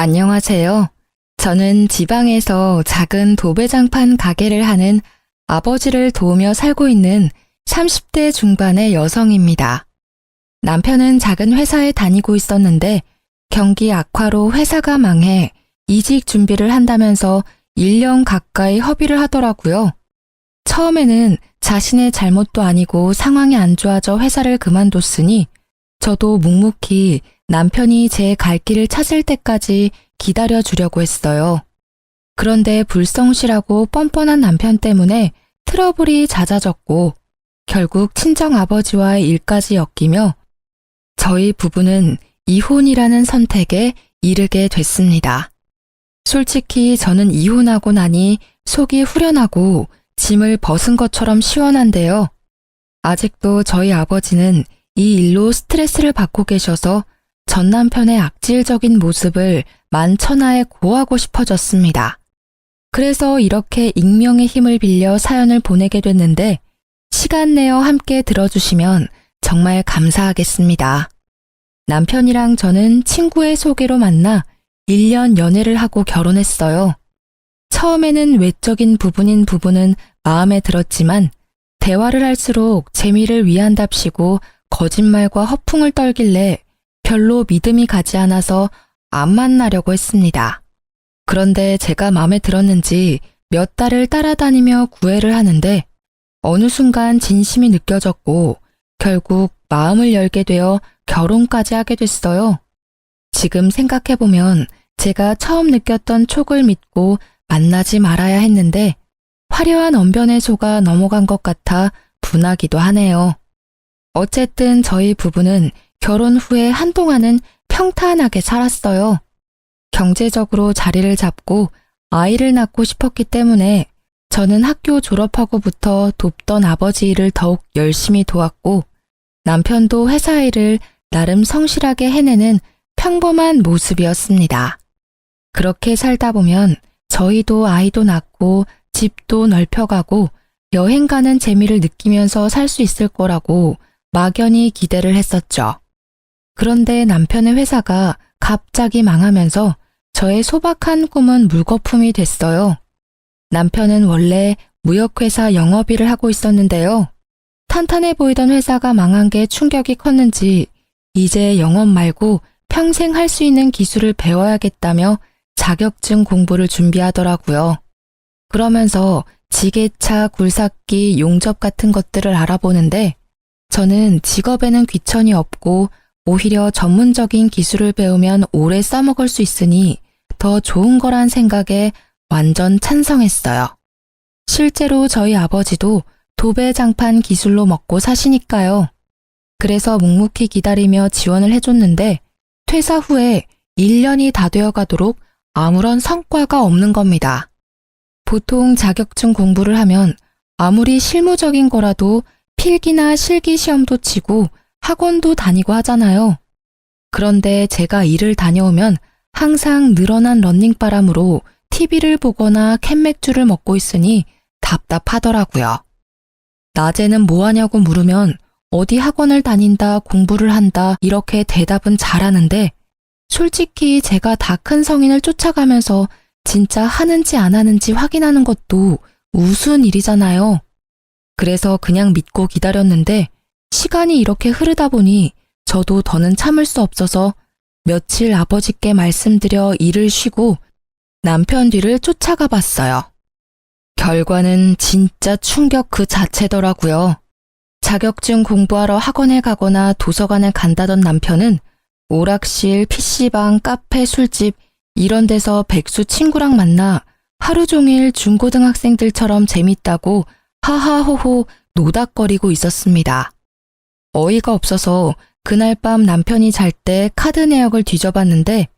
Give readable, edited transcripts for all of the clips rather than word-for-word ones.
안녕하세요. 저는 지방에서 작은 도배장판 가게를 하는 아버지를 도우며 살고 있는 30대 중반의 여성입니다. 남편은 작은 회사에 다니고 있었는데 경기 악화로 회사가 망해 이직 준비를 한다면서 1년 가까이 허비를 하더라고요. 처음에는 자신의 잘못도 아니고 상황이 안 좋아져 회사를 그만뒀으니 저도 묵묵히 남편이 제 갈 길을 찾을 때까지 기다려주려고 했어요. 그런데 불성실하고 뻔뻔한 남편 때문에 트러블이 잦아졌고 결국 친정아버지와의 일까지 엮이며 저희 부부는 이혼이라는 선택에 이르게 됐습니다. 솔직히 저는 이혼하고 나니 속이 후련하고 짐을 벗은 것처럼 시원한데요. 아직도 저희 아버지는 이 일로 스트레스를 받고 계셔서 전 남편의 악질적인 모습을 만천하에 고하고 싶어졌습니다. 그래서 이렇게 익명의 힘을 빌려 사연을 보내게 됐는데 시간 내어 함께 들어주시면 정말 감사하겠습니다. 남편이랑 저는 친구의 소개로 만나 1년 연애를 하고 결혼했어요. 처음에는 외적인 부분인 부분은 마음에 들었지만 대화를 할수록 재미를 위한답시고 거짓말과 허풍을 떨길래 별로 믿음이 가지 않아서 안 만나려고 했습니다. 그런데 제가 마음에 들었는지 몇 달을 따라다니며 구애를 하는데 어느 순간 진심이 느껴졌고 결국 마음을 열게 되어 결혼까지 하게 됐어요. 지금 생각해보면 제가 처음 느꼈던 촉을 믿고 만나지 말아야 했는데 화려한 언변에 속아 넘어간 것 같아 분하기도 하네요. 어쨌든 저희 부부는 결혼 후에 한동안은 평탄하게 살았어요. 경제적으로 자리를 잡고 아이를 낳고 싶었기 때문에 저는 학교 졸업하고부터 돕던 아버지 일을 더욱 열심히 도왔고 남편도 회사 일을 나름 성실하게 해내는 평범한 모습이었습니다. 그렇게 살다 보면 저희도 아이도 낳고 집도 넓혀가고 여행 가는 재미를 느끼면서 살 수 있을 거라고 막연히 기대를 했었죠. 그런데 남편의 회사가 갑자기 망하면서 저의 소박한 꿈은 물거품이 됐어요. 남편은 원래 무역회사 영업일을 하고 있었는데요. 탄탄해 보이던 회사가 망한 게 충격이 컸는지 이제 영업 말고 평생 할 수 있는 기술을 배워야겠다며 자격증 공부를 준비하더라고요. 그러면서 지게차, 굴삭기, 용접 같은 것들을 알아보는데 저는 직업에는 귀천이 없고 오히려 전문적인 기술을 배우면 오래 써먹을 수 있으니 더 좋은 거란 생각에 완전 찬성했어요. 실제로 저희 아버지도 도배장판 기술로 먹고 사시니까요. 그래서 묵묵히 기다리며 지원을 해줬는데 퇴사 후에 1년이 다 되어가도록 아무런 성과가 없는 겁니다. 보통 자격증 공부를 하면 아무리 실무적인 거라도 필기나 실기 시험도 치고 학원도 다니고 하잖아요. 그런데 제가 일을 다녀오면 항상 늘어난 런닝바람으로 TV를 보거나 캔맥주를 먹고 있으니 답답하더라고요. 낮에는 뭐 하냐고 물으면 어디 학원을 다닌다, 공부를 한다 이렇게 대답은 잘하는데 솔직히 제가 다 큰 성인을 쫓아가면서 진짜 하는지 안 하는지 확인하는 것도 우스운 일이잖아요. 그래서 그냥 믿고 기다렸는데 시간이 이렇게 흐르다 보니 저도 더는 참을 수 없어서 며칠 아버지께 말씀드려 일을 쉬고 남편 뒤를 쫓아가 봤어요. 결과는 진짜 충격 그 자체더라고요. 자격증 공부하러 학원에 가거나 도서관에 간다던 남편은 오락실, PC방, 카페, 술집 이런 데서 백수 친구랑 만나 하루 종일 중고등학생들처럼 재밌다고 하하호호 노닥거리고 있었습니다. 어이가 없어서 그날 밤 남편이 잘 때 카드 내역을 뒤져봤는데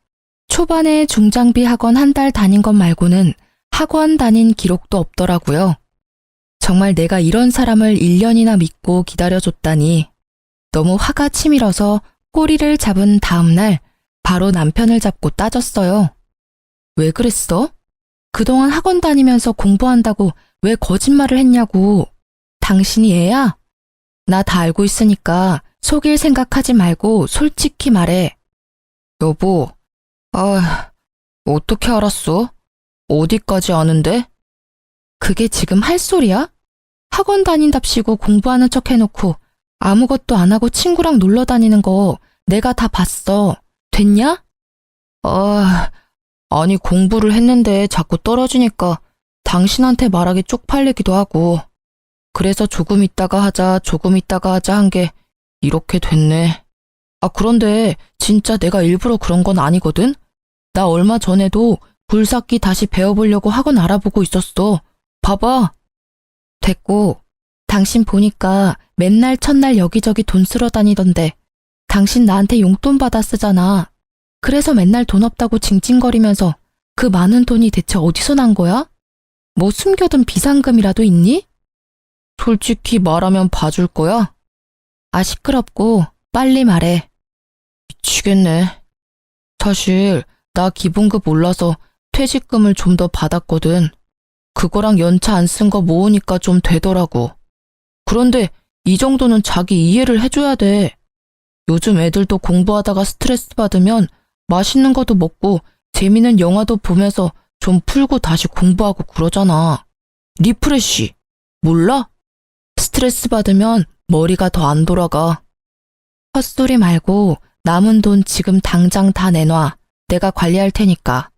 초반에 중장비 학원 한 달 다닌 것 말고는 학원 다닌 기록도 없더라고요. 정말 내가 이런 사람을 1년이나 믿고 기다려줬다니 너무 화가 치밀어서 꼬리를 잡은 다음 날 바로 남편을 잡고 따졌어요. 왜 그랬어? 그동안 학원 다니면서 공부한다고 왜 거짓말을 했냐고. 당신이 애야? 나 다 알고 있으니까 속일 생각하지 말고 솔직히 말해. 여보, 어떻게 알았어? 어디까지 아는데? 그게 지금 할 소리야? 학원 다닌답시고 공부하는 척 해놓고 아무것도 안 하고 친구랑 놀러 다니는 거 내가 다 봤어. 됐냐? 아니 공부를 했는데 자꾸 떨어지니까 당신한테 말하기 쪽팔리기도 하고 그래서 조금 있다가 하자 한 게 이렇게 됐네. 그런데 진짜 내가 일부러 그런 건 아니거든? 나 얼마 전에도 굴삭기 다시 배워보려고 학원 알아보고 있었어. 봐봐. 됐고, 당신 보니까 맨날 첫날 여기저기 돈 쓰러 다니던데 당신 나한테 용돈 받아 쓰잖아. 그래서 맨날 돈 없다고 징징거리면서 그 많은 돈이 대체 어디서 난 거야? 뭐 숨겨둔 비상금이라도 있니? 솔직히 말하면 봐줄 거야? 시끄럽고 빨리 말해. 미치겠네. 사실 나 기본급 올라서 퇴직금을 좀 더 받았거든. 그거랑 연차 안 쓴 거 모으니까 좀 되더라고. 그런데 이 정도는 자기 이해를 해줘야 돼. 요즘 애들도 공부하다가 스트레스 받으면 맛있는 것도 먹고 재미있는 영화도 보면서 좀 풀고 다시 공부하고 그러잖아. 리프레쉬. 몰라? 스트레스 받으면 머리가 더 안 돌아가. 헛소리 말고 남은 돈 지금 당장 다 내놔. 내가 관리할 테니까.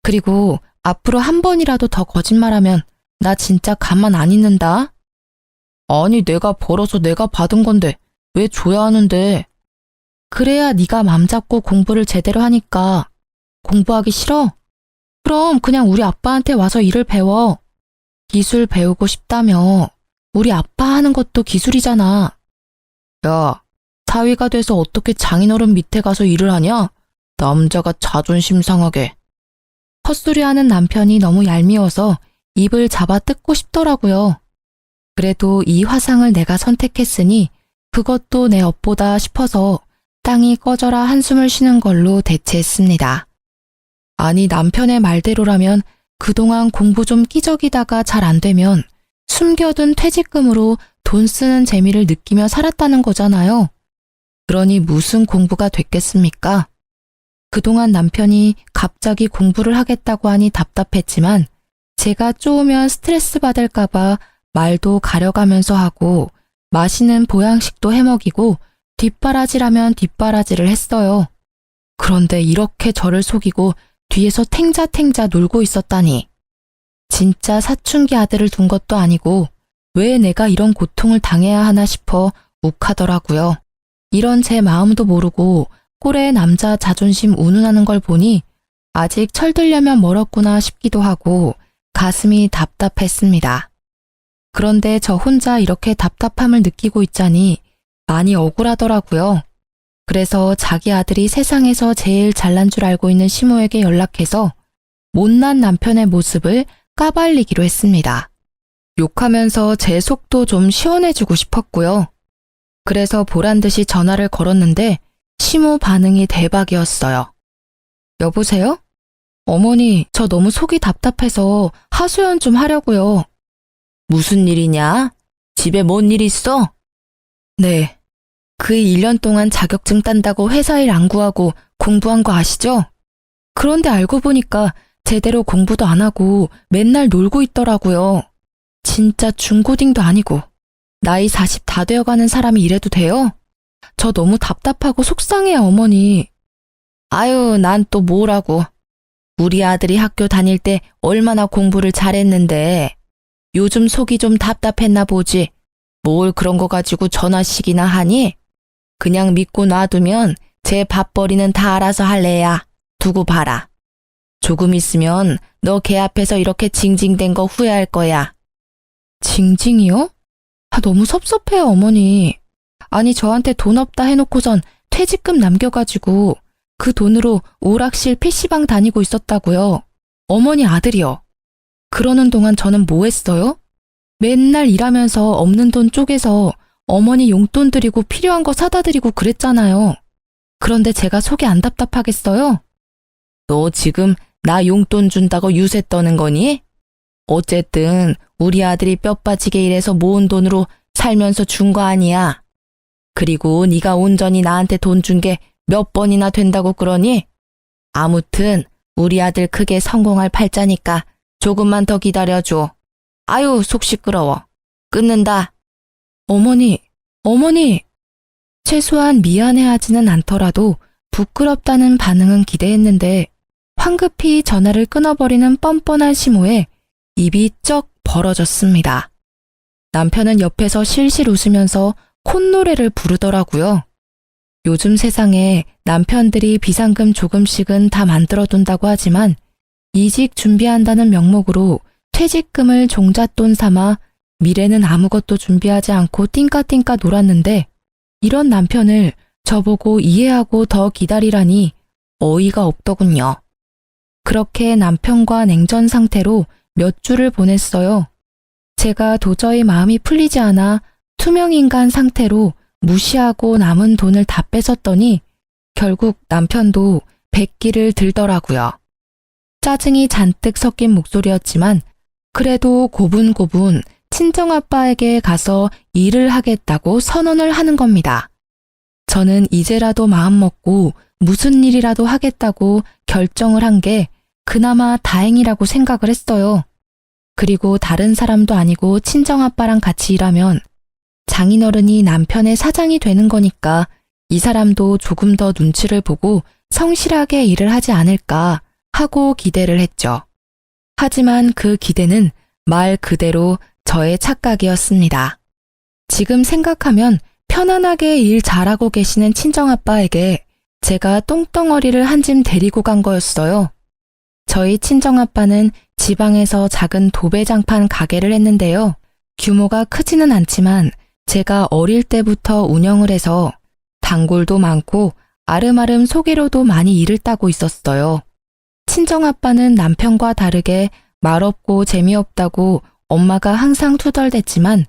그리고 앞으로 한 번이라도 더 거짓말하면 나 진짜 가만 안 있는다. 아니 내가 벌어서 내가 받은 건데 왜 줘야 하는데. 그래야 네가 맘 잡고 공부를 제대로 하니까. 공부하기 싫어? 그럼 그냥 우리 아빠한테 와서 일을 배워. 기술 배우고 싶다며. 우리 아빠 하는 것도 기술이잖아. 야, 사위가 돼서 어떻게 장인어른 밑에 가서 일을 하냐? 남자가 자존심 상하게. 헛소리하는 남편이 너무 얄미워서 입을 잡아 뜯고 싶더라고요. 그래도 이 화상을 내가 선택했으니 그것도 내 업보다 싶어서 땅이 꺼져라 한숨을 쉬는 걸로 대체했습니다. 아니 남편의 말대로라면 그동안 공부 좀 끼적이다가 잘 안 되면 숨겨둔 퇴직금으로 돈 쓰는 재미를 느끼며 살았다는 거잖아요. 그러니 무슨 공부가 됐겠습니까? 그동안 남편이 갑자기 공부를 하겠다고 하니 답답했지만 제가 쪼으면 스트레스 받을까봐 말도 가려가면서 하고 맛있는 보양식도 해먹이고 뒷바라지라면 뒷바라지를 했어요. 그런데 이렇게 저를 속이고 뒤에서 탱자탱자 놀고 있었다니. 진짜 사춘기 아들을 둔 것도 아니고 왜 내가 이런 고통을 당해야 하나 싶어 욱하더라고요. 이런 제 마음도 모르고 꼴의 남자 자존심 운운하는 걸 보니 아직 철들려면 멀었구나 싶기도 하고 가슴이 답답했습니다. 그런데 저 혼자 이렇게 답답함을 느끼고 있자니 많이 억울하더라고요. 그래서 자기 아들이 세상에서 제일 잘난 줄 알고 있는 시모에게 연락해서 못난 남편의 모습을 까발리기로 했습니다. 욕하면서 제 속도 좀 시원해주고 싶었고요. 그래서 보란듯이 전화를 걸었는데 시모 반응이 대박이었어요. 여보세요? 어머니, 저 너무 속이 답답해서 하소연 좀 하려고요. 무슨 일이냐? 집에 뭔 일 있어? 네. 그 1년 동안 자격증 딴다고 회사 일 안 구하고 공부한 거 아시죠? 그런데 알고 보니까 제대로 공부도 안 하고 맨날 놀고 있더라고요. 진짜 중고딩도 아니고 나이 40 다 되어가는 사람이 이래도 돼요? 저 너무 답답하고 속상해요, 어머니. 아유, 난 또 뭐라고. 우리 아들이 학교 다닐 때 얼마나 공부를 잘했는데 요즘 속이 좀 답답했나 보지. 뭘 그런 거 가지고 전화씩이나 하니? 그냥 믿고 놔두면 제 밥벌이는 다 알아서 할래야. 두고 봐라. 조금 있으면 너 걔 앞에서 이렇게 징징댄 거 후회할 거야. 징징이요? 너무 섭섭해요, 어머니. 아니 저한테 돈 없다 해놓고선 퇴직금 남겨가지고 그 돈으로 오락실 PC방 다니고 있었다고요. 어머니 아들이요. 그러는 동안 저는 뭐 했어요? 맨날 일하면서 없는 돈 쪼개서 어머니 용돈 드리고 필요한 거 사다 드리고 그랬잖아요. 그런데 제가 속이 안 답답하겠어요? 너 지금 나 용돈 준다고 유세 떠는 거니? 어쨌든 우리 아들이 뼈 빠지게 일해서 모은 돈으로 살면서 준 거 아니야. 그리고 네가 온전히 나한테 돈 준 게 몇 번이나 된다고 그러니? 아무튼 우리 아들 크게 성공할 팔자니까 조금만 더 기다려줘. 아유, 속 시끄러워. 끊는다. 어머니, 어머니. 최소한 미안해하지는 않더라도 부끄럽다는 반응은 기대했는데 황급히 전화를 끊어버리는 뻔뻔한 심호에 입이 쩍 벌어졌습니다. 남편은 옆에서 실실 웃으면서 콧노래를 부르더라고요. 요즘 세상에 남편들이 비상금 조금씩은 다 만들어둔다고 하지만 이직 준비한다는 명목으로 퇴직금을 종잣돈 삼아 미래는 아무것도 준비하지 않고 띵까띵까 놀았는데 이런 남편을 저보고 이해하고 더 기다리라니 어이가 없더군요. 그렇게 남편과 냉전 상태로 몇 주를 보냈어요. 제가 도저히 마음이 풀리지 않아 투명인간 상태로 무시하고 남은 돈을 다 뺏었더니 결국 남편도 백기를 들더라고요. 짜증이 잔뜩 섞인 목소리였지만 그래도 고분고분 친정아빠에게 가서 일을 하겠다고 선언을 하는 겁니다. 저는 이제라도 마음먹고 무슨 일이라도 하겠다고 결정을 한 게 그나마 다행이라고 생각을 했어요. 그리고 다른 사람도 아니고 친정아빠랑 같이 일하면 장인어른이 남편의 사장이 되는 거니까 이 사람도 조금 더 눈치를 보고 성실하게 일을 하지 않을까 하고 기대를 했죠. 하지만 그 기대는 말 그대로 저의 착각이었습니다. 지금 생각하면 편안하게 일 잘하고 계시는 친정아빠에게 제가 똥덩어리를 한 짐 데리고 간 거였어요. 저희 친정아빠는 지방에서 작은 도배장판 가게를 했는데요. 규모가 크지는 않지만 제가 어릴 때부터 운영을 해서 단골도 많고 아름아름 소개로도 많이 일을 따고 있었어요. 친정아빠는 남편과 다르게 말없고 재미없다고 엄마가 항상 투덜댔지만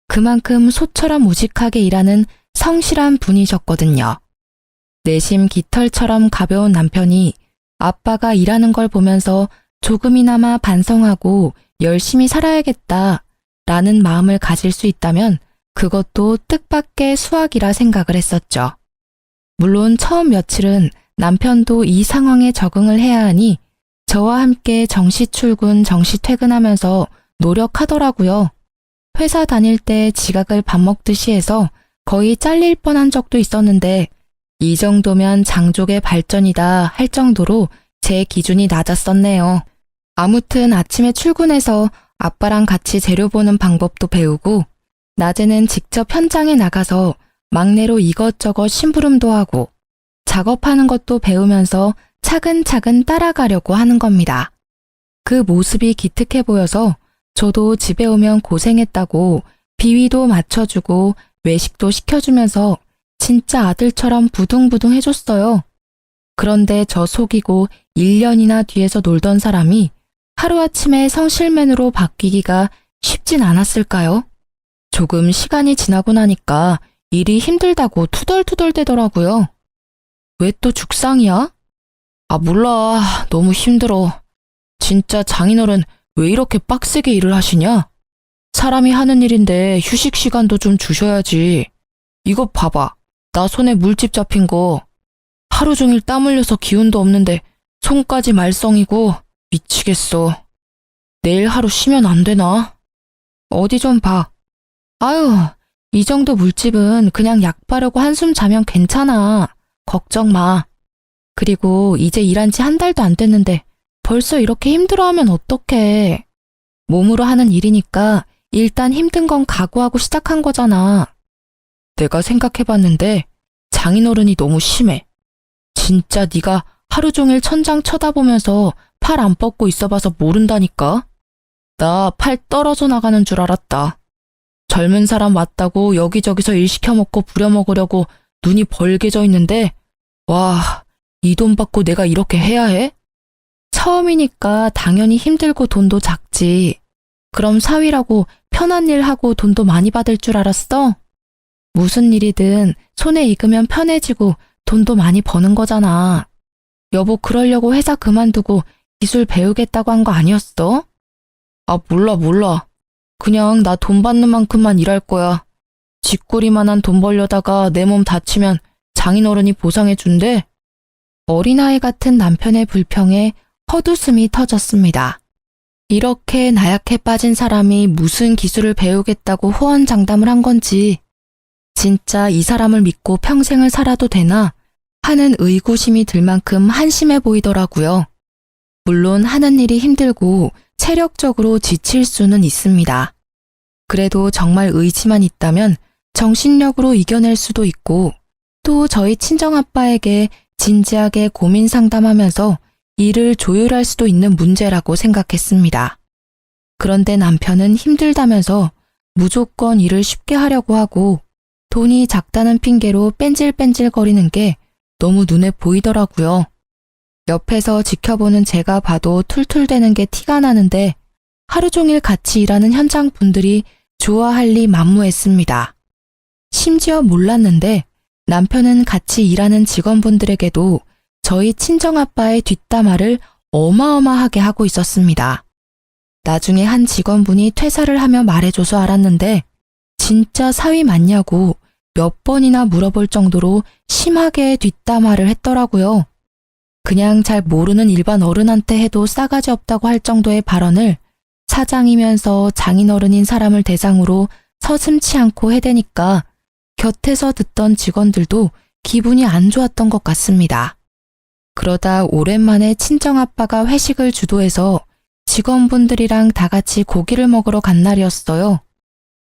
그만큼 소처럼 우직하게 일하는 성실한 분이셨거든요. 내심 깃털처럼 가벼운 남편이 아빠가 일하는 걸 보면서 조금이나마 반성하고 열심히 살아야겠다 라는 마음을 가질 수 있다면 그것도 뜻밖의 수확이라 생각을 했었죠. 물론 처음 며칠은 남편도 이 상황에 적응을 해야 하니 저와 함께 정시 출근, 정시 퇴근하면서 노력하더라고요. 회사 다닐 때 지각을 밥 먹듯이 해서 거의 잘릴 뻔한 적도 있었는데 이 정도면 장족의 발전이다 할 정도로 제 기준이 낮았었네요. 아무튼 아침에 출근해서 아빠랑 같이 재료 보는 방법도 배우고 낮에는 직접 현장에 나가서 막내로 이것저것 심부름도 하고 작업하는 것도 배우면서 차근차근 따라가려고 하는 겁니다. 그 모습이 기특해 보여서 저도 집에 오면 고생했다고 비위도 맞춰주고 외식도 시켜주면서 진짜 아들처럼 부둥부둥 해줬어요. 그런데 저 속이고 1년이나 뒤에서 놀던 사람이 하루아침에 성실맨으로 바뀌기가 쉽진 않았을까요? 조금 시간이 지나고 나니까 일이 힘들다고 투덜투덜대더라고요. 왜 또 죽상이야? 아, 몰라. 너무 힘들어. 진짜 장인어른 왜 이렇게 빡세게 일을 하시냐? 사람이 하는 일인데 휴식 시간도 좀 주셔야지. 이거 봐봐. 나 손에 물집 잡힌 거. 하루 종일 땀 흘려서 기운도 없는데 손까지 말썽이고 미치겠어. 내일 하루 쉬면 안 되나? 어디 좀 봐. 아유, 이 정도 물집은 그냥 약 바르고 한숨 자면 괜찮아. 걱정 마. 그리고 이제 일한 지 한 달도 안 됐는데 벌써 이렇게 힘들어하면 어떡해. 몸으로 하는 일이니까 일단 힘든 건 각오하고 시작한 거잖아. 내가 생각해봤는데 장인어른이 너무 심해. 진짜 네가 하루 종일 천장 쳐다보면서 팔 안 뻗고 있어봐서 모른다니까. 나 팔 떨어져 나가는 줄 알았다. 젊은 사람 왔다고 여기저기서 일 시켜먹고 부려먹으려고 눈이 벌게져 있는데 와, 이 돈 받고 내가 이렇게 해야 해? 처음이니까 당연히 힘들고 돈도 작지. 그럼 사위라고 편한 일 하고 돈도 많이 받을 줄 알았어? 무슨 일이든 손에 익으면 편해지고 돈도 많이 버는 거잖아. 여보 그러려고 회사 그만두고 기술 배우겠다고 한 거 아니었어? 아, 몰라. 그냥 나 돈 받는 만큼만 일할 거야. 쥐꼬리만한 돈 벌려다가 내 몸 다치면 장인어른이 보상해 준대. 어린아이 같은 남편의 불평에 헛웃음이 터졌습니다. 이렇게 나약해 빠진 사람이 무슨 기술을 배우겠다고 호언장담을 한 건지, 진짜 이 사람을 믿고 평생을 살아도 되나 하는 의구심이 들 만큼 한심해 보이더라고요. 물론 하는 일이 힘들고 체력적으로 지칠 수는 있습니다. 그래도 정말 의지만 있다면 정신력으로 이겨낼 수도 있고, 또 저희 친정아빠에게 진지하게 고민 상담하면서 일을 조율할 수도 있는 문제라고 생각했습니다. 그런데 남편은 힘들다면서 무조건 일을 쉽게 하려고 하고 돈이 작다는 핑계로 뺀질뺀질거리는 게 너무 눈에 보이더라고요. 옆에서 지켜보는 제가 봐도 툴툴대는 게 티가 나는데 하루 종일 같이 일하는 현장 분들이 좋아할 리 만무했습니다. 심지어 몰랐는데 남편은 같이 일하는 직원분들에게도 저희 친정아빠의 뒷담화를 어마어마하게 하고 있었습니다. 나중에 한 직원분이 퇴사를 하며 말해줘서 알았는데 진짜 사위 맞냐고 몇 번이나 물어볼 정도로 심하게 뒷담화를 했더라고요. 그냥 잘 모르는 일반 어른한테 해도 싸가지 없다고 할 정도의 발언을 사장이면서 장인어른인 사람을 대상으로 서슴지 않고 해대니까 곁에서 듣던 직원들도 기분이 안 좋았던 것 같습니다. 그러다 오랜만에 친정아빠가 회식을 주도해서 직원분들이랑 다 같이 고기를 먹으러 간 날이었어요.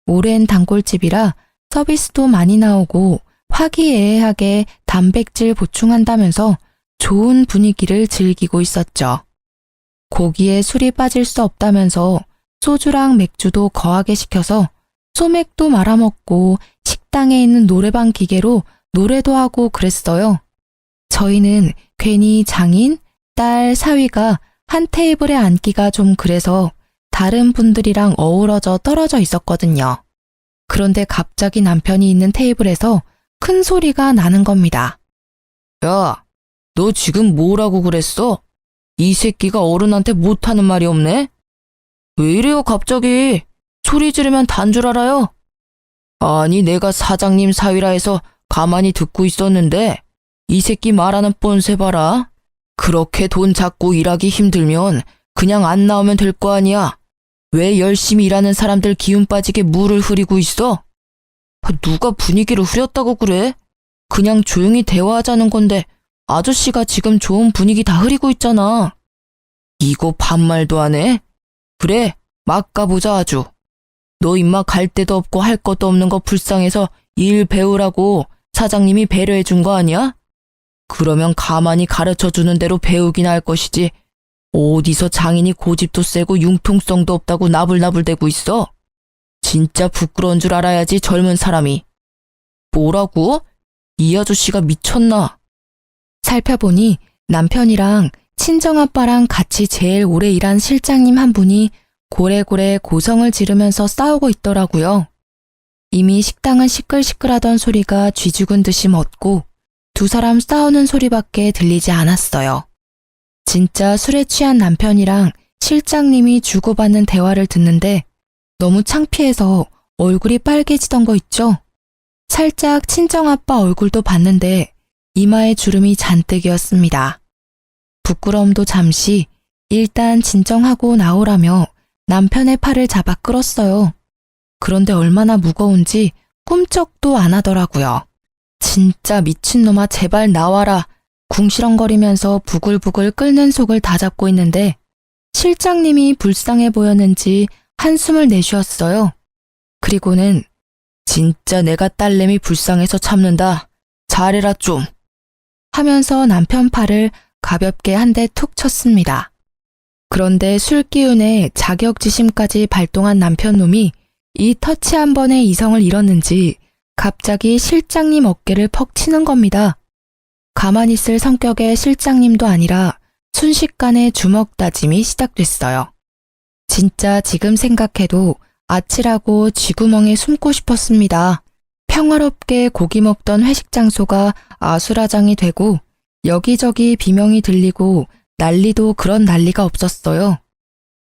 오랜 단골집이라 서비스도 많이 나오고 화기애애하게 단백질 보충한다면서 좋은 분위기를 즐기고 있었죠. 고기에 술이 빠질 수 없다면서 소주랑 맥주도 거하게 시켜서 소맥도 말아먹고 식당에 있는 노래방 기계로 노래도 하고 그랬어요. 저희는 괜히 장인, 딸, 사위가 한 테이블에 앉기가 좀 그래서 다른 분들이랑 어우러져 떨어져 있었거든요. 그런데 갑자기 남편이 있는 테이블에서 큰 소리가 나는 겁니다. 야, 너 지금 뭐라고 그랬어? 이 새끼가 어른한테 못하는 말이 없네? 왜 이래요 갑자기? 소리 지르면 단 줄 알아요? 아니 내가 사장님 사위라 해서 가만히 듣고 있었는데 이 새끼 말하는 뻔세 봐라. 그렇게 돈 잡고 일하기 힘들면 그냥 안 나오면 될 거 아니야. 왜 열심히 일하는 사람들 기운 빠지게 물을 흐리고 있어? 누가 분위기를 흐렸다고 그래? 그냥 조용히 대화하자는 건데 아저씨가 지금 좋은 분위기 다 흐리고 있잖아. 이거 반말도 안 해? 그래, 막 가보자 아주. 너 임마 갈 데도 없고 할 것도 없는 거 불쌍해서 일 배우라고 사장님이 배려해 준 거 아니야? 그러면 가만히 가르쳐주는 대로 배우긴 할 것이지. 어디서 장인이 고집도 세고 융통성도 없다고 나불나불대고 있어? 진짜 부끄러운 줄 알아야지 젊은 사람이. 뭐라고? 이 아저씨가 미쳤나? 살펴보니 남편이랑 친정아빠랑 같이 제일 오래 일한 실장님 한 분이 고래고래 고성을 지르면서 싸우고 있더라고요. 이미 식당은 시끌시끌하던 소리가 쥐죽은 듯이 멎고 두 사람 싸우는 소리밖에 들리지 않았어요. 진짜 술에 취한 남편이랑 실장님이 주고받는 대화를 듣는데 너무 창피해서 얼굴이 빨개지던 거 있죠? 살짝 친정아빠 얼굴도 봤는데 이마에 주름이 잔뜩이었습니다. 부끄러움도 잠시 일단 진정하고 나오라며 남편의 팔을 잡아 끌었어요. 그런데 얼마나 무거운지 꿈쩍도 안 하더라고요. 진짜 미친놈아 제발 나와라. 궁시렁거리면서 부글부글 끓는 속을 다 잡고 있는데 실장님이 불쌍해 보였는지 한숨을 내쉬었어요. 그리고는 진짜 내가 딸내미 불쌍해서 참는다. 잘해라 좀. 하면서 남편 팔을 가볍게 한 대 툭 쳤습니다. 그런데 술 기운에 자격지심까지 발동한 남편놈이 이 터치 한 번에 이성을 잃었는지 갑자기 실장님 어깨를 퍽 치는 겁니다. 가만히 있을 성격의 실장님도 아니라 순식간에 주먹 다짐이 시작됐어요. 진짜 지금 생각해도 아찔하고 쥐구멍에 숨고 싶었습니다. 평화롭게 고기 먹던 회식 장소가 아수라장이 되고 여기저기 비명이 들리고 난리도 그런 난리가 없었어요.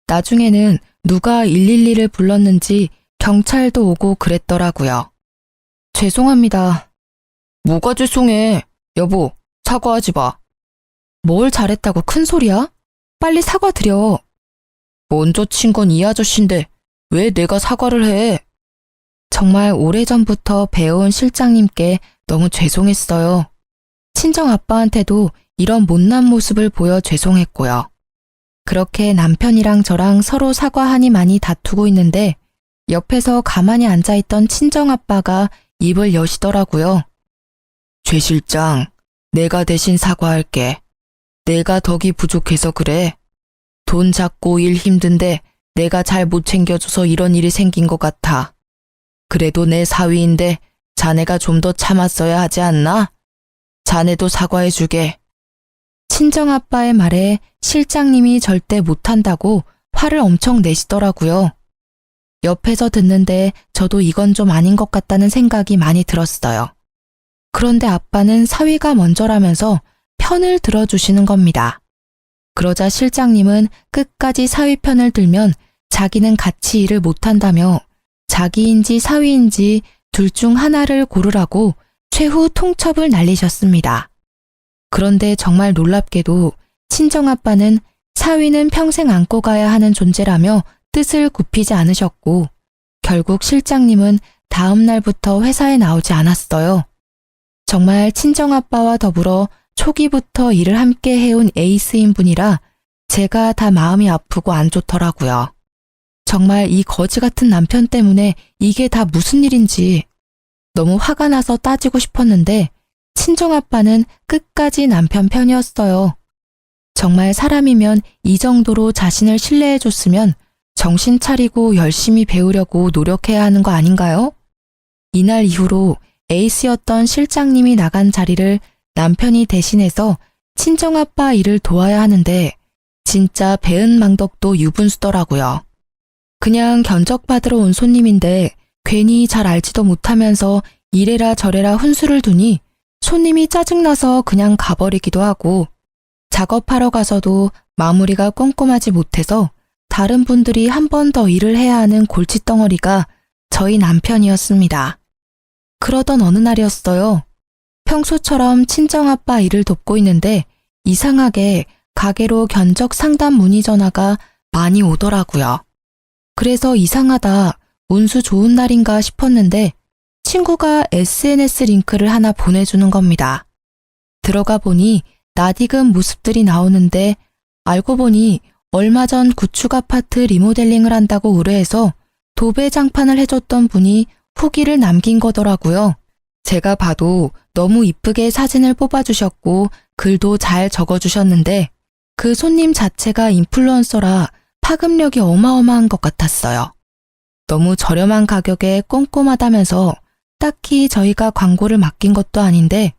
나중에는 누가 112를 불렀는지 경찰도 오고 그랬더라고요. 죄송합니다. 뭐가 죄송해. 여보, 사과하지 마. 뭘 잘했다고 큰 소리야? 빨리 사과드려. 먼저 친 건 이 아저씨인데 왜 내가 사과를 해? 정말 오래전부터 배워온 실장님께 너무 죄송했어요. 친정 아빠한테도 이런 못난 모습을 보여 죄송했고요. 그렇게 남편이랑 저랑 서로 사과하니 많이 다투고 있는데 옆에서 가만히 앉아있던 친정 아빠가 입을 여시더라고요. 최 실장, 내가 대신 사과할게. 내가 덕이 부족해서 그래. 돈 작고 일 힘든데 내가 잘 못 챙겨줘서 이런 일이 생긴 것 같아. 그래도 내 사위인데 자네가 좀 더 참았어야 하지 않나? 자네도 사과해주게. 친정아빠의 말에 실장님이 절대 못한다고 화를 엄청 내시더라고요. 옆에서 듣는데 저도 이건 좀 아닌 것 같다는 생각이 많이 들었어요. 그런데 아빠는 사위가 먼저라면서 편을 들어주시는 겁니다. 그러자 실장님은 끝까지 사위 편을 들면 자기는 같이 일을 못한다며 자기인지 사위인지 둘 중 하나를 고르라고 최후 통첩을 날리셨습니다. 그런데 정말 놀랍게도 친정아빠는 사위는 평생 안고 가야 하는 존재라며 뜻을 굽히지 않으셨고 결국 실장님은 다음 날부터 회사에 나오지 않았어요. 정말 친정아빠와 더불어 초기부터 일을 함께 해온 에이스인 분이라 제가 다 마음이 아프고 안 좋더라고요. 정말 이 거지 같은 남편 때문에 이게 다 무슨 일인지 너무 화가 나서 따지고 싶었는데 친정아빠는 끝까지 남편 편이었어요. 정말 사람이면 이 정도로 자신을 신뢰해줬으면 정신 차리고 열심히 배우려고 노력해야 하는 거 아닌가요? 이날 이후로 에이스였던 실장님이 나간 자리를 남편이 대신해서 친정아빠 일을 도와야 하는데 진짜 배은망덕도 유분수더라고요. 그냥 견적받으러 온 손님인데 괜히 잘 알지도 못하면서 이래라 저래라 훈수를 두니 손님이 짜증나서 그냥 가버리기도 하고 작업하러 가서도 마무리가 꼼꼼하지 못해서 다른 분들이 한 번 더 일을 해야 하는 골칫덩어리가 저희 남편이었습니다. 그러던 어느 날이었어요. 평소처럼 친정아빠 일을 돕고 있는데 이상하게 가게로 견적 상담 문의 전화가 많이 오더라고요. 그래서 이상하다, 운수 좋은 날인가 싶었는데 친구가 SNS 링크를 하나 보내주는 겁니다. 들어가 보니 낯익은 모습들이 나오는데 알고 보니 얼마 전 구축 아파트 리모델링을 한다고 의뢰해서 도배장판을 해줬던 분이 후기를 남긴 거더라고요. 제가 봐도 너무 이쁘게 사진을 뽑아주셨고 글도 잘 적어주셨는데 그 손님 자체가 인플루언서라 파급력이 어마어마한 것 같았어요. 너무 저렴한 가격에 꼼꼼하다면서 딱히 저희가 광고를 맡긴 것도 아닌데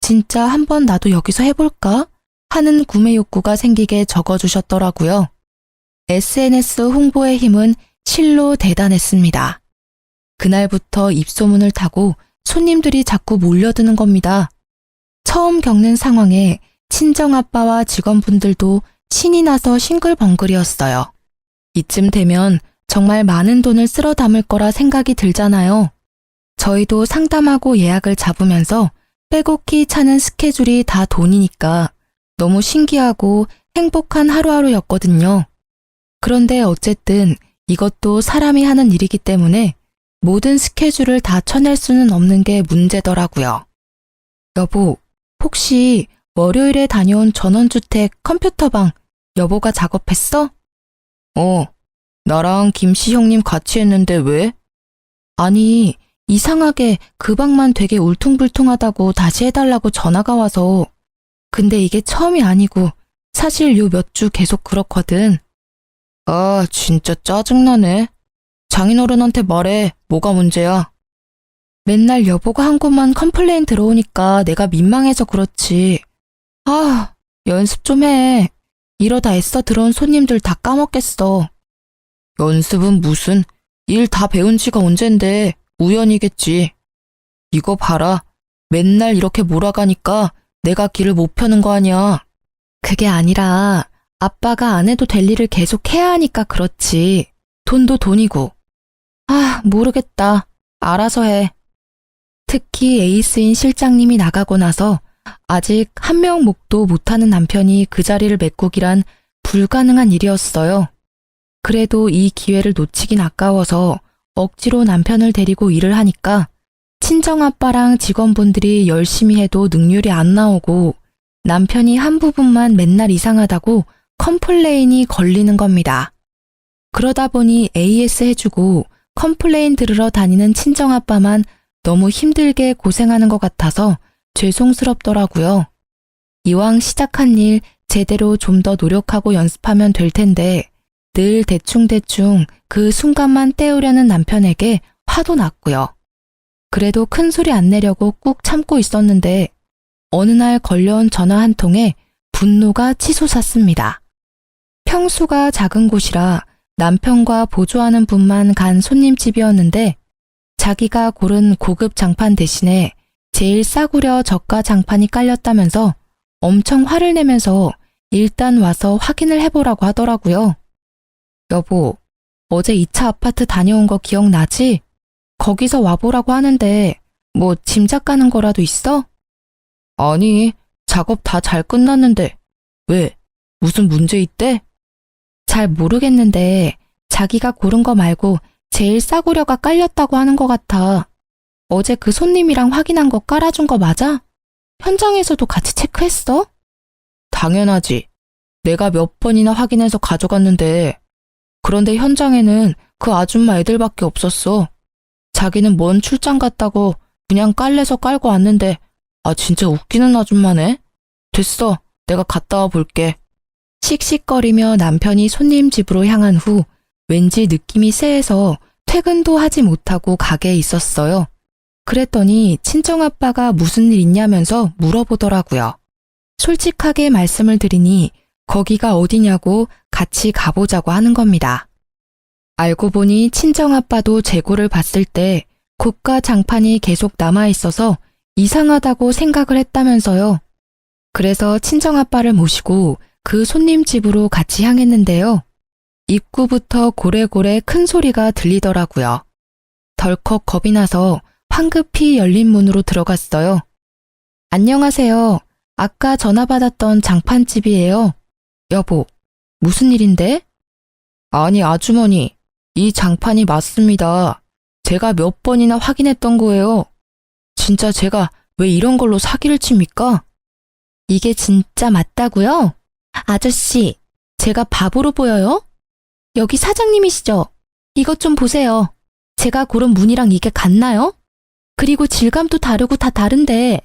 진짜 한번 나도 여기서 해볼까? 하는 구매 욕구가 생기게 적어주셨더라고요. SNS 홍보의 힘은 실로 대단했습니다. 그날부터 입소문을 타고 손님들이 자꾸 몰려드는 겁니다. 처음 겪는 상황에 친정아빠와 직원분들도 신이 나서 싱글벙글이었어요. 이쯤 되면 정말 많은 돈을 쓸어 담을 거라 생각이 들잖아요. 저희도 상담하고 예약을 잡으면서 빼곡히 차는 스케줄이 다 돈이니까 너무 신기하고 행복한 하루하루였거든요. 그런데 어쨌든 이것도 사람이 하는 일이기 때문에 모든 스케줄을 다 쳐낼 수는 없는 게 문제더라고요. 여보, 혹시 월요일에 다녀온 전원주택 컴퓨터방 여보가 작업했어? 나랑 김씨 형님 같이 했는데 왜? 아니, 이상하게 그 방만 되게 울퉁불퉁하다고 다시 해달라고 전화가 와서. 근데 이게 처음이 아니고 사실 요 몇 주 계속 그렇거든. 아, 진짜 짜증나네. 장인어른한테 말해. 뭐가 문제야? 맨날 여보가 한 곳만 컴플레인 들어오니까 내가 민망해서 그렇지. 아, 연습 좀 해. 이러다 애써 들어온 손님들 다 까먹겠어. 연습은 무슨? 일 다 배운 지가 언젠데 우연이겠지. 이거 봐라. 맨날 이렇게 몰아가니까 내가 길을 못 펴는 거 아니야. 그게 아니라 아빠가 안 해도 될 일을 계속 해야 하니까 그렇지. 돈도 돈이고. 아, 모르겠다. 알아서 해. 특히 에이스인 실장님이 나가고 나서 아직 한 명 목도 못하는 남편이 그 자리를 메꾸기란 불가능한 일이었어요. 그래도 이 기회를 놓치긴 아까워서 억지로 남편을 데리고 일을 하니까 친정아빠랑 직원분들이 열심히 해도 능률이 안 나오고 남편이 한 부분만 맨날 이상하다고 컴플레인이 걸리는 겁니다. 그러다 보니 AS 해주고 컴플레인 들으러 다니는 친정아빠만 너무 힘들게 고생하는 것 같아서 죄송스럽더라고요. 이왕 시작한 일 제대로 좀 더 노력하고 연습하면 될 텐데 늘 대충대충 그 순간만 때우려는 남편에게 화도 났고요. 그래도 큰 소리 안 내려고 꾹 참고 있었는데 어느 날 걸려온 전화 한 통에 분노가 치솟았습니다. 평수가 작은 곳이라 남편과 보조하는 분만 간 손님집이었는데 자기가 고른 고급 장판 대신에 제일 싸구려 저가 장판이 깔렸다면서 엄청 화를 내면서 일단 와서 확인을 해보라고 하더라고요. 여보, 어제 2차 아파트 다녀온 거 기억나지? 거기서 와보라고 하는데 뭐 짐작 가는 거라도 있어? 아니, 작업 다 잘 끝났는데. 왜? 무슨 문제 있대? 잘 모르겠는데 자기가 고른 거 말고 제일 싸구려가 깔렸다고 하는 것 같아. 어제 그 손님이랑 확인한 거 깔아준 거 맞아? 현장에서도 같이 체크했어? 당연하지. 내가 몇 번이나 확인해서 가져갔는데. 그런데 현장에는 그 아줌마 애들밖에 없었어. 자기는 먼 출장 갔다고 그냥 깔래서 깔고 왔는데 아 진짜 웃기는 아줌마네. 됐어. 내가 갔다 와 볼게. 씩씩거리며 남편이 손님 집으로 향한 후 왠지 느낌이 쎄해서 퇴근도 하지 못하고 가게에 있었어요. 그랬더니 친정아빠가 무슨 일 있냐면서 물어보더라고요. 솔직하게 말씀을 드리니 거기가 어디냐고 같이 가보자고 하는 겁니다. 알고 보니 친정아빠도 재고를 봤을 때 고가 장판이 계속 남아있어서 이상하다고 생각을 했다면서요. 그래서 친정아빠를 모시고 그 손님 집으로 같이 향했는데요. 입구부터 고래고래 큰 소리가 들리더라고요. 덜컥 겁이 나서 황급히 열린 문으로 들어갔어요. 안녕하세요. 아까 전화 받았던 장판집이에요. 여보, 무슨 일인데? 아니 아주머니, 이 장판이 맞습니다. 제가 몇 번이나 확인했던 거예요. 진짜 제가 왜 이런 걸로 사기를 칩니까? 이게 진짜 맞다고요? 아저씨, 제가 바보로 보여요? 여기 사장님이시죠? 이것 좀 보세요. 제가 고른 무늬랑 이게 같나요? 그리고 질감도 다르고 다 다른데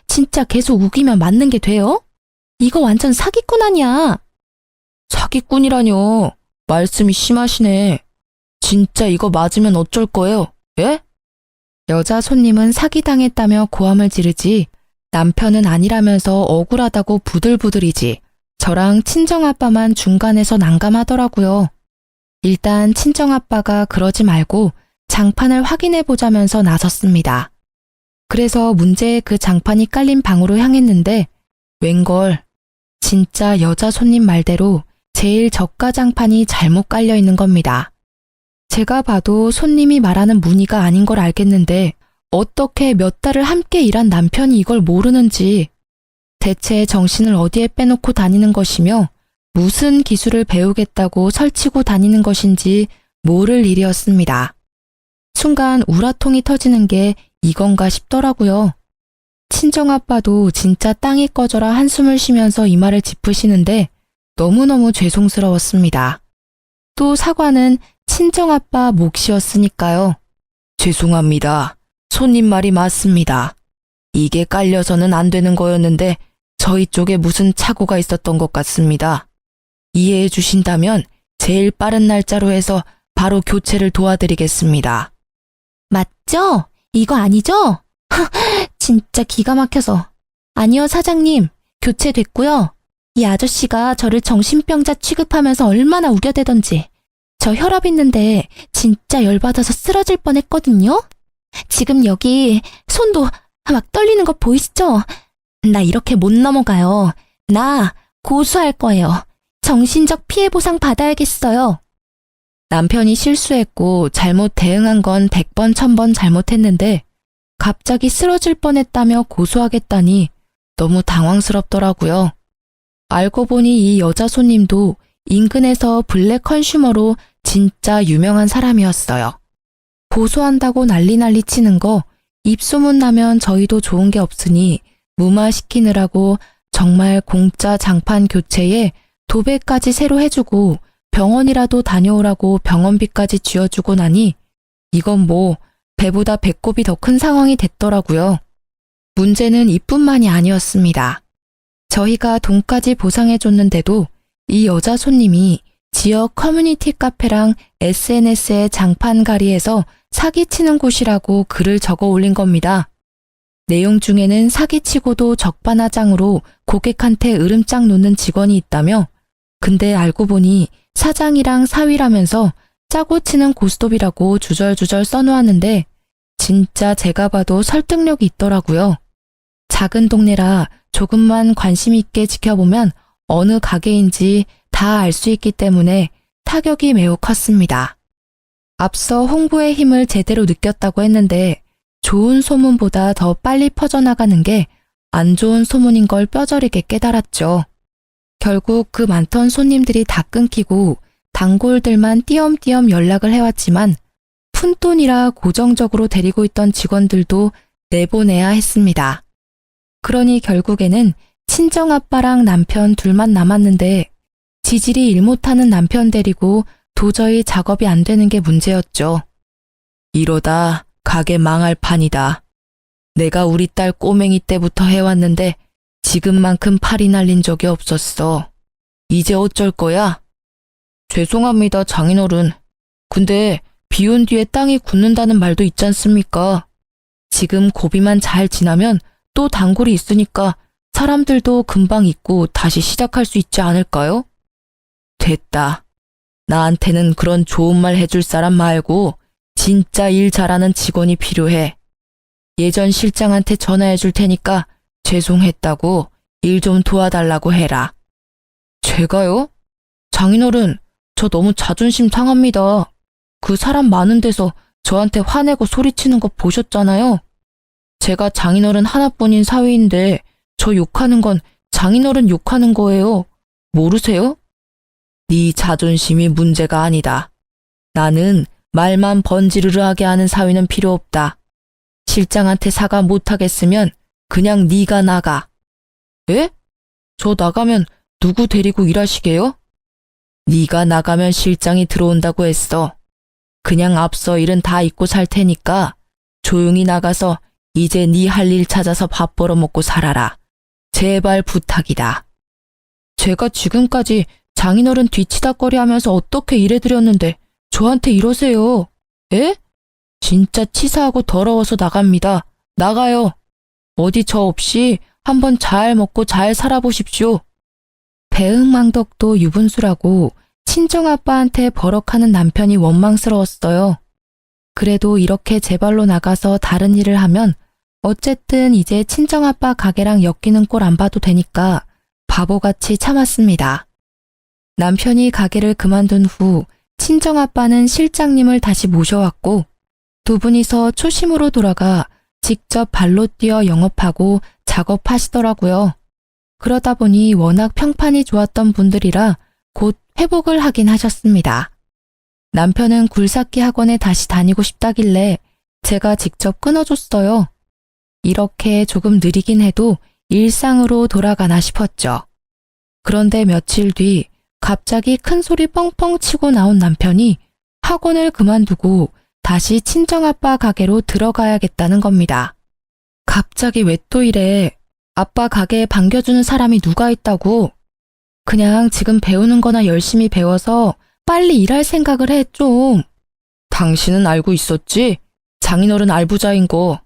진짜 계속 우기면 맞는 게 돼요? 이거 완전 사기꾼 아니야. 사기꾼이라뇨. 말씀이 심하시네. 진짜 이거 맞으면 어쩔 거예요? 예? 여자 손님은 사기당했다며 고함을 지르지 남편은 아니라면서 억울하다고 부들부들이지 저랑 친정아빠만 중간에서 난감하더라고요. 일단 친정아빠가 그러지 말고 장판을 확인해보자면서 나섰습니다. 그래서 문제의 그 장판이 깔린 방으로 향했는데 웬걸 진짜 여자 손님 말대로 제일 저가 장판이 잘못 깔려 있는 겁니다. 제가 봐도 손님이 말하는 무늬가 아닌 걸 알겠는데 어떻게 몇 달을 함께 일한 남편이 이걸 모르는지 대체 정신을 어디에 빼놓고 다니는 것이며 무슨 기술을 배우겠다고 설치고 다니는 것인지 모를 일이었습니다. 순간 우라통이 터지는 게 이건가 싶더라고요. 친정아빠도 진짜 땅이 꺼져라 한숨을 쉬면서 이 말을 짚으시는데 너무너무 죄송스러웠습니다. 또 사과는 친정아빠 몫이었으니까요. 죄송합니다. 손님 말이 맞습니다. 이게 깔려서는 안 되는 거였는데 저희 쪽에 무슨 착오가 있었던 것 같습니다. 이해해 주신다면 제일 빠른 날짜로 해서 바로 교체를 도와드리겠습니다. 맞죠? 이거 아니죠? 진짜 기가 막혀서. 아니요, 사장님. 교체됐고요. 이 아저씨가 저를 정신병자 취급하면서 얼마나 우겨대던지. 저 혈압 있는데 진짜 열받아서 쓰러질 뻔했거든요. 지금 여기 손도 막 떨리는 거 보이시죠? 나 이렇게 못 넘어가요. 나 고소할 거예요. 정신적 피해 보상 받아야겠어요. 남편이 실수했고 잘못 대응한 건 100번 1000번 잘못했는데 갑자기 쓰러질 뻔했다며 고소하겠다니 너무 당황스럽더라고요. 알고 보니 이 여자 손님도 인근에서 블랙 컨슈머로 진짜 유명한 사람이었어요. 보소한다고 난리 치는 거 입소문 나면 저희도 좋은 게 없으니 무마시키느라고 정말 공짜 장판 교체에 도배까지 새로 해주고 병원이라도 다녀오라고 병원비까지 쥐어주고 나니 이건 뭐 배보다 배꼽이 더 큰 상황이 됐더라고요. 문제는 이뿐만이 아니었습니다. 저희가 돈까지 보상해줬는데도 이 여자 손님이 지역 커뮤니티 카페랑 SNS에 장판가리에서 사기치는 곳이라고 글을 적어 올린 겁니다. 내용 중에는 사기치고도 적반하장으로 고객한테 으름장 놓는 직원이 있다며, 근데 알고 보니 사장이랑 사위라면서 짜고 치는 고스톱이라고 주절주절 써놓았는데 진짜 제가 봐도 설득력이 있더라고요. 작은 동네라 조금만 관심 있게 지켜보면 어느 가게인지 다 알 수 있기 때문에 타격이 매우 컸습니다. 앞서 홍보의 힘을 제대로 느꼈다고 했는데 좋은 소문보다 더 빨리 퍼져나가는 게 안 좋은 소문인 걸 뼈저리게 깨달았죠. 결국 그 많던 손님들이 다 끊기고 단골들만 띄엄띄엄 연락을 해왔지만 푼돈이라 고정적으로 데리고 있던 직원들도 내보내야 했습니다. 그러니 결국에는 친정아빠랑 남편 둘만 남았는데 지질이 일 못하는 남편 데리고 도저히 작업이 안 되는 게 문제였죠. 이러다 가게 망할 판이다. 내가 우리 딸 꼬맹이 때부터 해왔는데 지금만큼 팔이 날린 적이 없었어. 이제 어쩔 거야? 죄송합니다, 장인어른. 근데 비온 뒤에 땅이 굳는다는 말도 있지 않습니까? 지금 고비만 잘 지나면 또 단골이 있으니까 사람들도 금방 잊고 다시 시작할 수 있지 않을까요? 됐다. 나한테는 그런 좋은 말 해줄 사람 말고 진짜 일 잘하는 직원이 필요해. 예전 실장한테 전화해 줄 테니까 죄송했다고 일 좀 도와달라고 해라. 제가요? 장인어른, 저 너무 자존심 상합니다. 그 사람 많은 데서 저한테 화내고 소리치는 거 보셨잖아요. 제가 장인어른 하나뿐인 사위인데 저 욕하는 건 장인어른 욕하는 거예요. 모르세요? 네 자존심이 문제가 아니다. 나는 말만 번지르르하게 하는 사위는 필요 없다. 실장한테 사과 못하겠으면 그냥 네가 나가. 에? 저 나가면 누구 데리고 일하시게요? 네가 나가면 실장이 들어온다고 했어. 그냥 앞서 일은 다 잊고 살 테니까 조용히 나가서 이제 네 할 일 찾아서 밥 벌어먹고 살아라. 제발 부탁이다. 제가 지금까지 장인어른 뒤치다꺼리 하면서 어떻게 일해드렸는데 저한테 이러세요. 에? 진짜 치사하고 더러워서 나갑니다. 나가요. 어디 저 없이 한번 잘 먹고 잘 살아보십시오. 배은망덕도 유분수라고 친정아빠한테 버럭하는 남편이 원망스러웠어요. 그래도 이렇게 제 발로 나가서 다른 일을 하면 어쨌든 이제 친정아빠 가게랑 엮이는 꼴 안 봐도 되니까 바보같이 참았습니다. 남편이 가게를 그만둔 후 친정아빠는 실장님을 다시 모셔왔고 두 분이서 초심으로 돌아가 직접 발로 뛰어 영업하고 작업하시더라고요. 그러다 보니 워낙 평판이 좋았던 분들이라 곧 회복을 하긴 하셨습니다. 남편은 굴삭기 학원에 다시 다니고 싶다길래 제가 직접 끊어줬어요. 이렇게 조금 느리긴 해도 일상으로 돌아가나 싶었죠. 그런데 며칠 뒤 갑자기 큰 소리 뻥뻥 치고 나온 남편이 학원을 그만두고 다시 친정아빠 가게로 들어가야겠다는 겁니다. 갑자기 왜 또 이래? 아빠 가게에 반겨주는 사람이 누가 있다고? 그냥 지금 배우는 거나 열심히 배워서 빨리 일할 생각을 해, 좀. 당신은 알고 있었지? 장인어른 알부자인 거.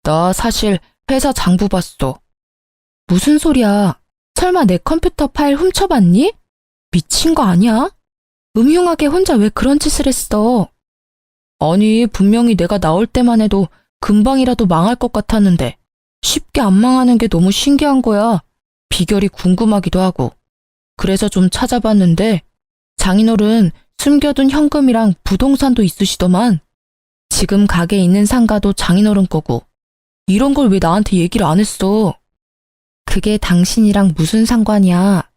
나 사실 회사 장부 봤어. 무슨 소리야? 설마 내 컴퓨터 파일 훔쳐봤니? 미친 거 아니야? 음흉하게 혼자 왜 그런 짓을 했어? 아니, 분명히 내가 나올 때만 해도 금방이라도 망할 것 같았는데 쉽게 안 망하는 게 너무 신기한 거야. 비결이 궁금하기도 하고. 그래서 좀 찾아봤는데 장인어른 숨겨둔 현금이랑 부동산도 있으시더만. 지금 가게에 있는 상가도 장인어른 거고. 이런 걸 왜 나한테 얘기를 안 했어? 그게 당신이랑 무슨 상관이야?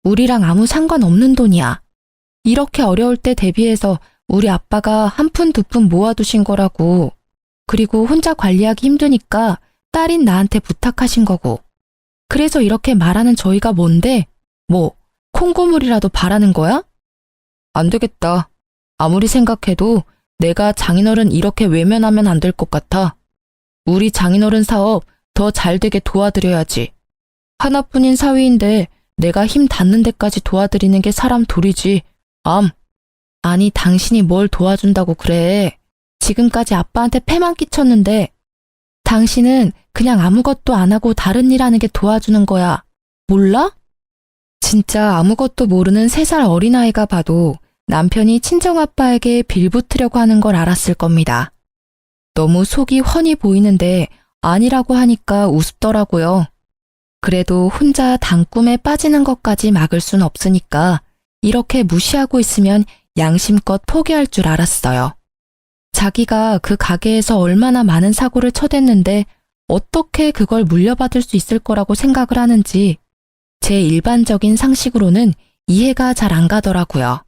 우리랑 아무 상관없는 돈이야. 이렇게 어려울 때 대비해서 우리 아빠가 한 푼 두 푼 모아두신 거라고. 그리고 혼자 관리하기 힘드니까 딸인 나한테 부탁하신 거고. 그래서 이렇게 말하는 저희가 뭔데? 뭐, 콩고물이라도 바라는 거야? 안 되겠다. 아무리 생각해도 내가 장인어른 이렇게 외면하면 안 될 것 같아. 우리 장인어른 사업 더 잘 되게 도와드려야지. 하나뿐인 사위인데 내가 힘 닿는 데까지 도와드리는 게 사람 도리지. 아니, 당신이 뭘 도와준다고 그래. 지금까지 아빠한테 패만 끼쳤는데 당신은 그냥 아무것도 안 하고 다른 일 하는 게 도와주는 거야. 몰라? 진짜 아무것도 모르는 3살 어린아이가 봐도 남편이 친정아빠에게 빌붙으려고 하는 걸 알았을 겁니다. 너무 속이 훤히 보이는데 아니라고 하니까 우습더라고요. 그래도 혼자 단꿈에 빠지는 것까지 막을 순 없으니까 이렇게 무시하고 있으면 양심껏 포기할 줄 알았어요. 자기가 그 가게에서 얼마나 많은 사고를 쳐댔는데 어떻게 그걸 물려받을 수 있을 거라고 생각을 하는지 제 일반적인 상식으로는 이해가 잘 안 가더라고요.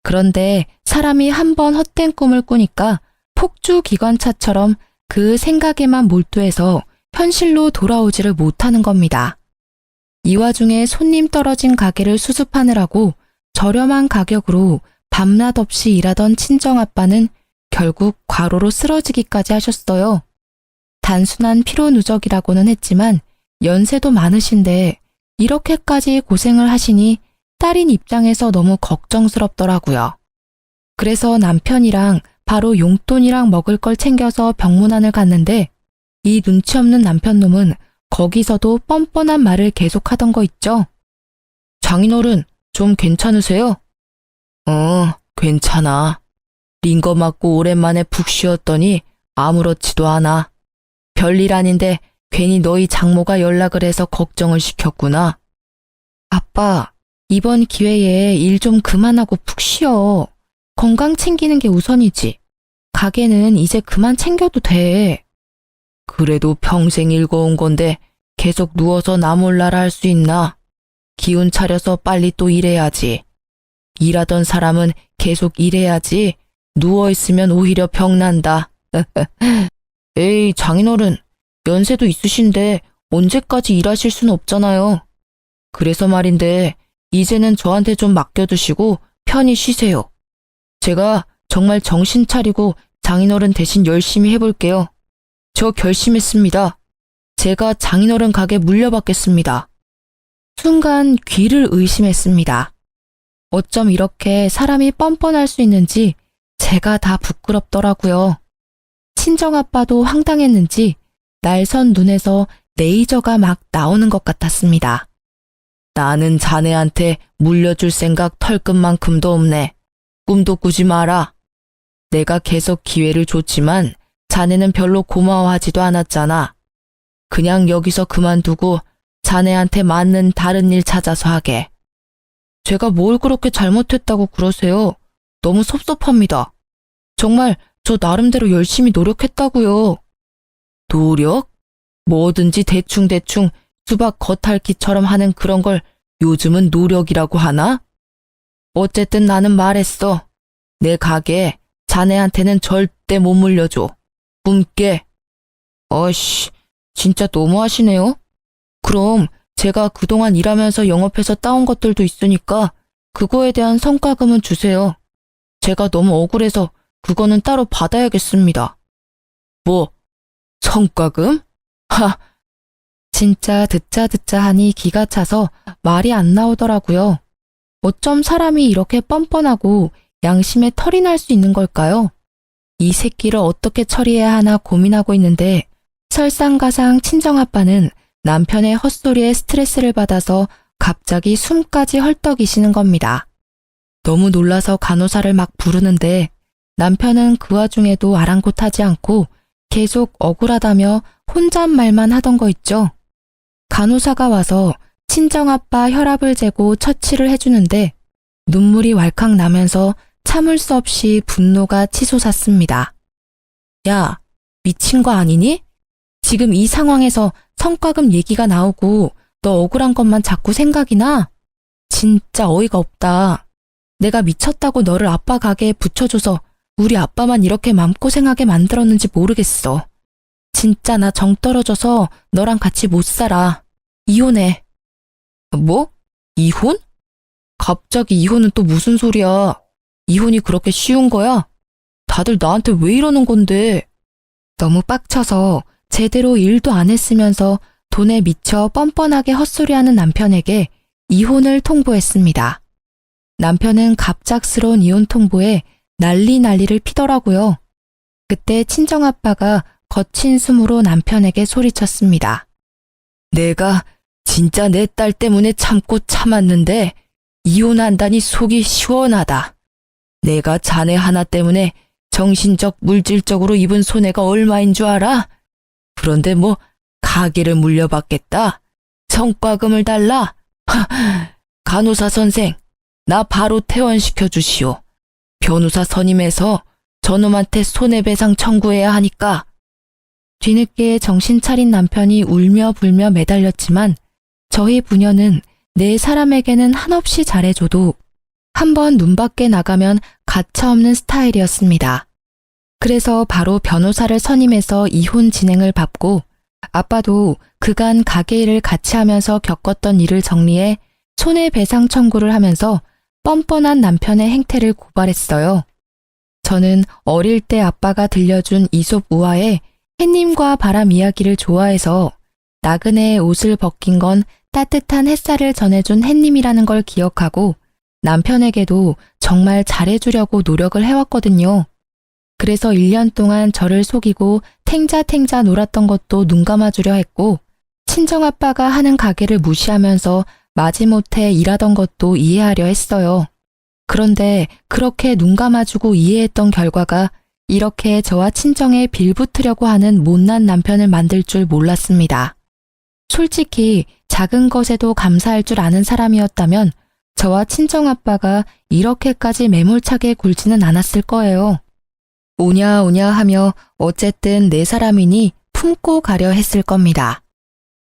그런데 사람이 한번 헛된 꿈을 꾸니까 폭주 기관차처럼 그 생각에만 몰두해서 현실로 돌아오지를 못하는 겁니다. 이 와중에 손님 떨어진 가게를 수습하느라고 저렴한 가격으로 밤낮 없이 일하던 친정아빠는 결국 과로로 쓰러지기까지 하셨어요. 단순한 피로 누적이라고는 했지만 연세도 많으신데 이렇게까지 고생을 하시니 딸인 입장에서 너무 걱정스럽더라고요. 그래서 남편이랑 바로 용돈이랑 먹을 걸 챙겨서 병문안을 갔는데 이 눈치 없는 남편놈은 거기서도 뻔뻔한 말을 계속하던 거 있죠. 장인어른, 좀 괜찮으세요? 괜찮아. 링거 맞고 오랜만에 푹 쉬었더니 아무렇지도 않아. 별일 아닌데 괜히 너희 장모가 연락을 해서 걱정을 시켰구나. 아빠, 이번 기회에 일 좀 그만하고 푹 쉬어. 건강 챙기는 게 우선이지. 가게는 이제 그만 챙겨도 돼. 그래도 평생 읽어온 건데 계속 누워서 나 몰라라 할 수 있나? 기운 차려서 빨리 또 일해야지. 일하던 사람은 계속 일해야지. 누워있으면 오히려 병난다. 에이, 장인어른, 연세도 있으신데 언제까지 일하실 순 없잖아요. 그래서 말인데 이제는 저한테 좀 맡겨두시고 편히 쉬세요. 제가 정말 정신 차리고 장인어른 대신 열심히 해볼게요. 저 결심했습니다. 제가 장인어른 가게 물려받겠습니다. 순간 귀를 의심했습니다. 어쩜 이렇게 사람이 뻔뻔할 수 있는지 제가 다 부끄럽더라고요. 친정아빠도 황당했는지 날선 눈에서 레이저가 막 나오는 것 같았습니다. 나는 자네한테 물려줄 생각 털끝만큼도 없네. 꿈도 꾸지 마라. 내가 계속 기회를 줬지만 자네는 별로 고마워하지도 않았잖아. 그냥 여기서 그만두고 자네한테 맞는 다른 일 찾아서 하게. 제가 뭘 그렇게 잘못했다고 그러세요? 너무 섭섭합니다. 정말 저 나름대로 열심히 노력했다고요. 노력? 뭐든지 대충대충 수박 겉핥기처럼 하는 그런 걸 요즘은 노력이라고 하나? 어쨌든 나는 말했어. 내 가게 자네한테는 절대 못 물려줘. 꿈깨. 어이씨, 진짜 너무하시네요. 그럼 제가 그동안 일하면서 영업해서 따온 것들도 있으니까 그거에 대한 성과금은 주세요. 제가 너무 억울해서 그거는 따로 받아야겠습니다. 뭐, 성과금? 하! 진짜 듣자 하니 기가 차서 말이 안 나오더라고요. 어쩜 사람이 이렇게 뻔뻔하고 양심에 털이 날 수 있는 걸까요? 이 새끼를 어떻게 처리해야 하나 고민하고 있는데 설상가상 친정아빠는 남편의 헛소리에 스트레스를 받아서 갑자기 숨까지 헐떡이시는 겁니다. 너무 놀라서 간호사를 막 부르는데 남편은 그 와중에도 아랑곳하지 않고 계속 억울하다며 혼잣말만 하던 거 있죠. 간호사가 와서 친정아빠 혈압을 재고 처치를 해주는데 눈물이 왈칵 나면서 참을 수 없이 분노가 치솟았습니다. 야, 미친 거 아니니? 지금 이 상황에서 성과금 얘기가 나오고 너 억울한 것만 자꾸 생각이 나? 진짜 어이가 없다. 내가 미쳤다고 너를 아빠 가게에 붙여줘서 우리 아빠만 이렇게 맘고생하게 만들었는지 모르겠어. 진짜 나 정 떨어져서 너랑 같이 못 살아. 이혼해. 뭐? 이혼? 갑자기 이혼은 또 무슨 소리야? 이혼이 그렇게 쉬운 거야? 다들 나한테 왜 이러는 건데? 너무 빡쳐서 제대로 일도 안 했으면서 돈에 미쳐 뻔뻔하게 헛소리하는 남편에게 이혼을 통보했습니다. 남편은 갑작스러운 이혼 통보에 난리를 피더라고요. 그때 친정아빠가 거친 숨으로 남편에게 소리쳤습니다. 내가 진짜 내 딸 때문에 참고 참았는데 이혼한다니 속이 시원하다. 내가 자네 하나 때문에 정신적, 물질적으로 입은 손해가 얼마인 줄 알아? 그런데 뭐 가게를 물려받겠다. 성과금을 달라. 간호사 선생, 나 바로 퇴원시켜 주시오. 변호사 선임해서 저놈한테 손해배상 청구해야 하니까. 뒤늦게 정신 차린 남편이 울며 불며 매달렸지만 저희 부녀는 내 사람에게는 한없이 잘해줘도 한번 눈 밖에 나가면 가차없는 스타일이었습니다. 그래서 바로 변호사를 선임해서 이혼 진행을 밟고 아빠도 그간 가게 일을 같이 하면서 겪었던 일을 정리해 손해배상 청구를 하면서 뻔뻔한 남편의 행태를 고발했어요. 저는 어릴 때 아빠가 들려준 이솝 우화에 햇님과 바람 이야기를 좋아해서 나그네의 옷을 벗긴 건 따뜻한 햇살을 전해준 햇님이라는 걸 기억하고 남편에게도 정말 잘해주려고 노력을 해왔거든요. 그래서 1년 동안 저를 속이고 탱자탱자 놀았던 것도 눈 감아주려 했고 친정아빠가 하는 가게를 무시하면서 마지못해 일하던 것도 이해하려 했어요. 그런데 그렇게 눈 감아주고 이해했던 결과가 이렇게 저와 친정에 빌붙으려고 하는 못난 남편을 만들 줄 몰랐습니다. 솔직히 작은 것에도 감사할 줄 아는 사람이었다면 저와 친정아빠가 이렇게까지 매몰차게 굴지는 않았을 거예요. 오냐 오냐 하며 어쨌든 내 사람이니 품고 가려 했을 겁니다.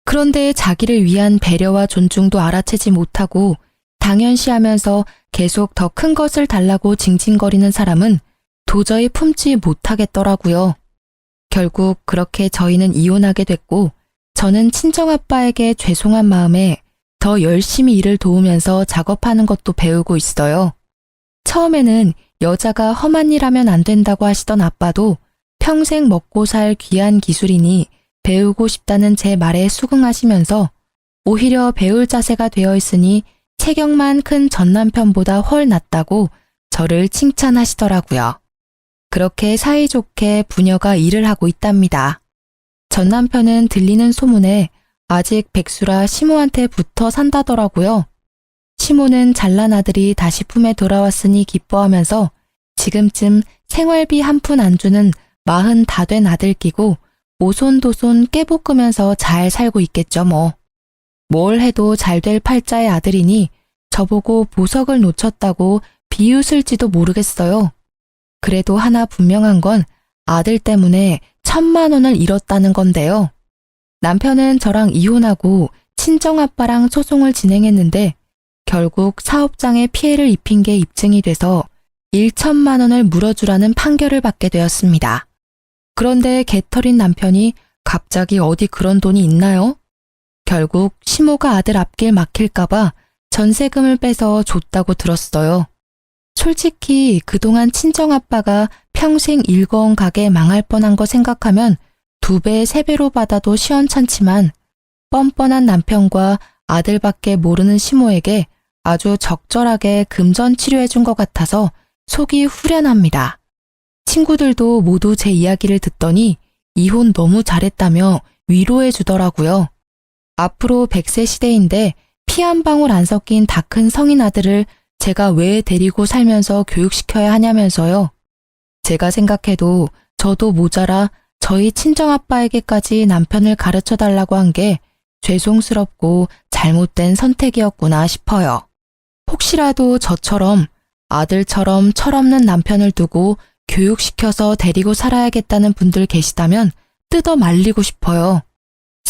그런데 자기를 위한 배려와 존중도 알아채지 못하고 당연시하면서 계속 더 큰 것을 달라고 징징거리는 사람은 도저히 품지 못하겠더라고요. 결국 그렇게 저희는 이혼하게 됐고 저는 친정아빠에게 죄송한 마음에 더 열심히 일을 도우면서 작업하는 것도 배우고 있어요. 처음에는 여자가 험한 일 하면 안 된다고 하시던 아빠도 평생 먹고 살 귀한 기술이니 배우고 싶다는 제 말에 수긍하시면서 오히려 배울 자세가 되어 있으니 체격만 큰 전 남편보다 훨 낫다고 저를 칭찬하시더라고요. 그렇게 사이좋게 부녀가 일을 하고 있답니다. 전 남편은 들리는 소문에 아직 백수라 시모한테 붙어 산다더라고요. 시모는 잘난 아들이 다시 품에 돌아왔으니 기뻐하면서 지금쯤 생활비 한 푼 안 주는 40 다 된 아들 끼고 오손도손 깨볶으면서 잘 살고 있겠죠 뭐. 뭘 해도 잘 될 팔자의 아들이니 저보고 보석을 놓쳤다고 비웃을지도 모르겠어요. 그래도 하나 분명한 건 아들 때문에 1,000만 원을 잃었다는 건데요. 남편은 저랑 이혼하고 친정아빠랑 소송을 진행했는데 결국 사업장에 피해를 입힌 게 입증이 돼서 1,000만 원을 물어주라는 판결을 받게 되었습니다. 그런데 개털인 남편이 갑자기 어디 그런 돈이 있나요? 결국 시모가 아들 앞길 막힐까봐 전세금을 빼서 줬다고 들었어요. 솔직히 그동안 친정아빠가 평생 일거원 가게 망할 뻔한 거 생각하면 2배, 3배로 받아도 시원찮지만 뻔뻔한 남편과 아들밖에 모르는 시모에게 아주 적절하게 금전 치료해준 것 같아서 속이 후련합니다. 친구들도 모두 제 이야기를 듣더니 이혼 너무 잘했다며 위로해 주더라고요. 앞으로 100세 시대인데 피 한 방울 안 섞인 다 큰 성인 아들을 제가 왜 데리고 살면서 교육시켜야 하냐면서요. 제가 생각해도 저도 모자라 저희 친정아빠에게까지 남편을 가르쳐 달라고 한 게 죄송스럽고 잘못된 선택이었구나 싶어요. 혹시라도 저처럼 아들처럼 철없는 남편을 두고 교육시켜서 데리고 살아야겠다는 분들 계시다면 뜯어 말리고 싶어요.